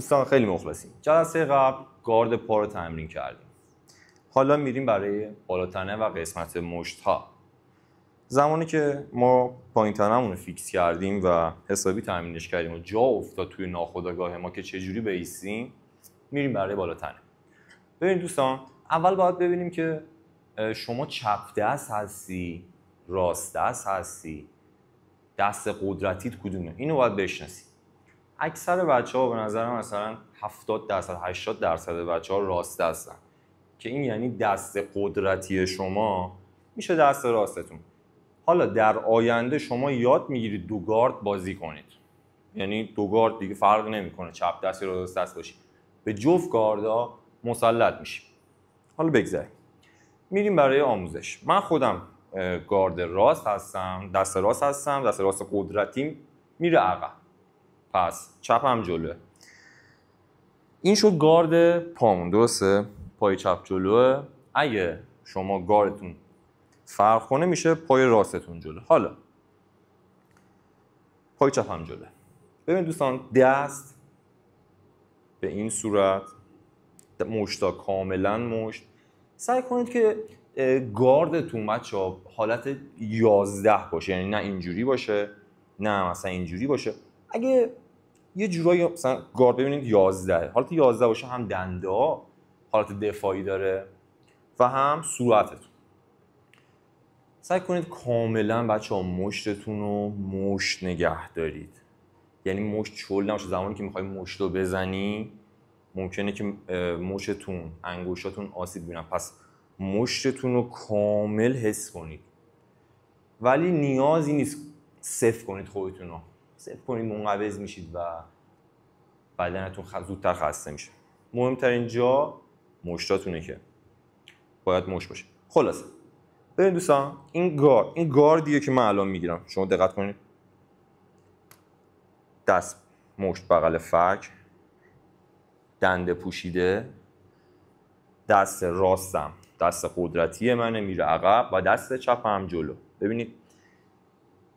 دوستان خیلی مخلصیم. جلسه قبل گارد پا رو تمرین کردیم. حالا میریم برای بالاتنه و قسمت مشت ها. زمانی که ما پایین تنمون رو فیکس کردیم و حسابی تمرینش کردیم و جا افتاد توی ناخودآگاه ما که چجوری بایستیم، میریم برای بالاتنه. ببینید دوستان، اول باید ببینیم که شما چپ دست هستی، راست دست هستی، دست قدرتیت کدومه، اینو باید بشناسی. اکثر بچه‌ها به نظر مثلا 70% 80% بچه‌ها راست دستن که این یعنی دست قدرتی شما میشه دست راستتون. حالا در آینده شما یاد میگیرید دو گارد بازی کنید، یعنی دو گارد دیگه فرق نمیکنه چپ دست یا راست دست باشی، به جفت گاردها مسلط میشیم. حالا بگذاریم میریم برای آموزش. من خودم گارد راست هستم، دست راست قدرتیم میره عقب، پس چپم جلوه. این شد گارد پامون، درسته؟ پای چپ جلوه. اگه شما گاردتون فرق کنه میشه پای راستتون جلو. حالا پای چپم جلوه. ببین دوستان، دست به این صورت، مشتا کاملا مشت. سعی کنید که گاردتون بچه‌ها حالت 11 باشه، یعنی نه اینجوری باشه نه مثلا اینجوری باشه. اگه یه جورایی مثلا گارد ببینید 11 حالت 11 باشه، هم دنده ها حالت دفاعی داره و هم صورتتون. سعی کنید کاملا بچه‌ها مشتتون رو مشت نگه دارید، یعنی مشت چول نباشه. زمانی که میخوای مشت رو بزنی ممکنه که مشتتون، انگشتاتون آسیب ببینن، پس مشتتون رو کامل حس کنید. ولی نیازی نیست صفر کنید خودتون رو. صفر کنید منقبض میشید و بدنتون زودتر خسته میشه. مهمترین جا مشتاتونه که باید مشت باشه. خلاصه ببین دوستان، این گاردیه که من الان میگیرم. شما دقت کنید، دست مشت بغل فک، دنده پوشیده، دست راستم دست قدرتی منه میره عقب و دست چپم جلو. ببینید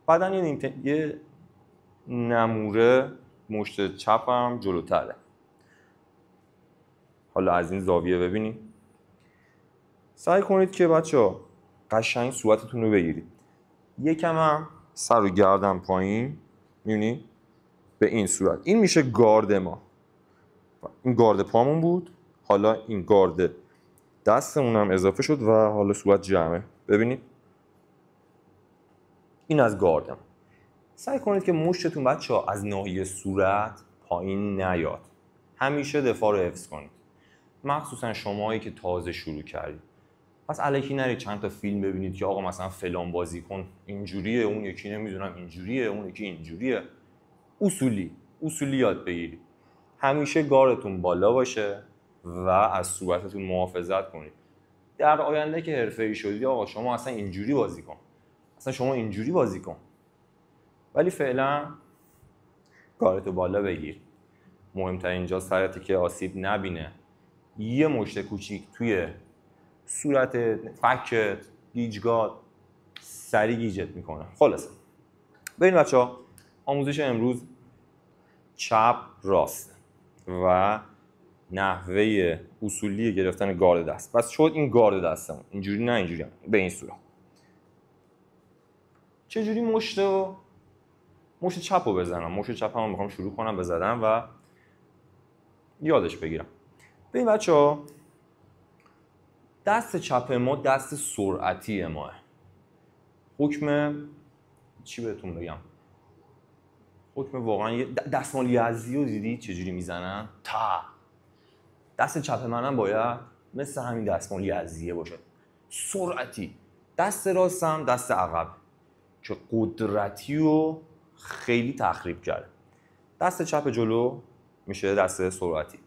بعدن یه نموره مشت چپم جلوتره. حالا از این زاویه ببینید. سعی کنید که بچه‌ها قشنگ صورتتون رو بگیرید. یکم هم سر و گردن پایین، می‌بینید به این صورت. این میشه گارد ما. این گارد پامون بود، حالا این گارد دستمون هم اضافه شد و حالا صورت جمعه. ببینید این از گاردم. سعی کنید که مشتتون بچه‌ها از ناحیه صورت پایین نیاد. همیشه دفاع رو حفظ کنید، مخصوصا شماهایی که تازه شروع کردید. پس الکی نرید چند تا فیلم ببینید که آقا مثلا فلان بازیکن اینجوریه، اون یکی نمیدونم اینجوریه، اون یکی اینجوریه. اصولی یاد بگیرید. همیشه گاردتون بالا باشه و از صورتتون محافظت کنید. در آینده که حرفه‌ای شدید آقا شما اصلا اینجوری بازی کن، اصلا شما اینجوری بازی کن، ولی فعلا گاردتو بالا بگیر. مهمترین اینجا سرته که آسیب نبینه. یه مشت کوچیک توی صورت، فکت، گیجگات سری گیجت میکنه. خلاصه ببین بچه‌ها، آموزش امروز چپ راست و نحوه اصولی گرفتن گارد دست. بس شد این گارد دستمون اینجوری نه اینجوری هم. به این صورت چجوری مشت چپ رو بزنم. مشت چپ هم میخوام شروع کنم بزدن و یادش بگیرم. ببین بچه‌ها، دست چپ ما دست سرعتی ماه. حکم چی بهتون بگم، حکم واقعا دستمال یزدی رو دیدی چجوری میزنن؟ دست چپ منم باید مثل همین دستمال یزدیه باشه، سرعتی. دست راستم دست عقب که قدرتی رو خیلی تخریب کرده. دست چپ جلو میشه دست سرعتی.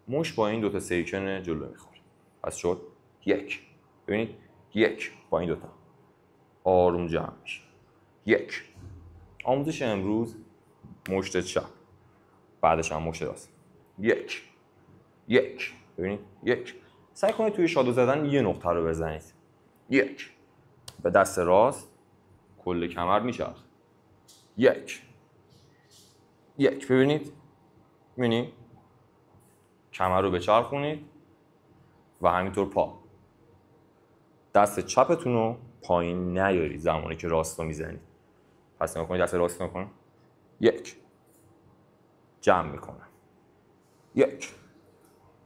مش با این دوتا سیکن جلو میخوره. پس شد یک. ببینید یک با این دوتا آروم جمع میشه. یک. آموزش امروز مشت چپ، بعدش هم مشت راست. یک. ببینید یک. سعی کنید توی شادو زدن یه نقطه رو بزنید. یک. به دست راست کل کمر میچرخه. یک. ببینید کمر رو بچرخونید و همینطور پا. دست چپتون رو پایین نیارید زمانی که راست رو میزنید. پس نگاه کنید، دست راست نگاه کن. 1 جمع میکنم، 1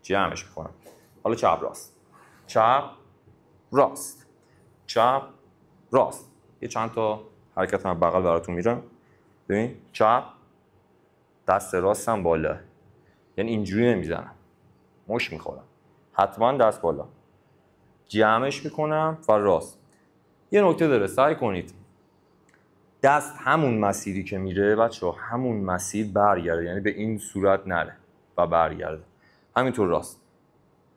جمعش میکنم. حالا چپ راست، چپ راست، چپ راست. یه چند تا حرکت هم بغل براتون میرم. ببین چپ، دست راستم بالا، یعنی اینجوری نمیزنم، مش میخورم، حتما دست بالا، جمعش میکنم و راست. یه نکته داره، سعی کنید دست همون مسیری که میره بچه‌ها همون مسیر برگرده، یعنی به این صورت نره و برگرده. همینطور راست،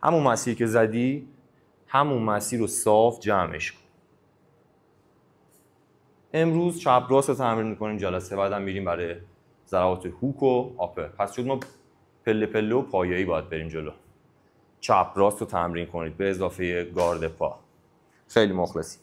همون مسیر که زدی همون مسیر رو صاف جمعش کن. امروز چپ راست رو تمرین میکنیم، جلسه بعدم میریم برای ضربات هوک و آپر. پس شد ما پله پله و پایه‌ای باید بریم جلو. چپ راست رو تمرین کنید به اضافه گارد پا. خیلی مخلصی.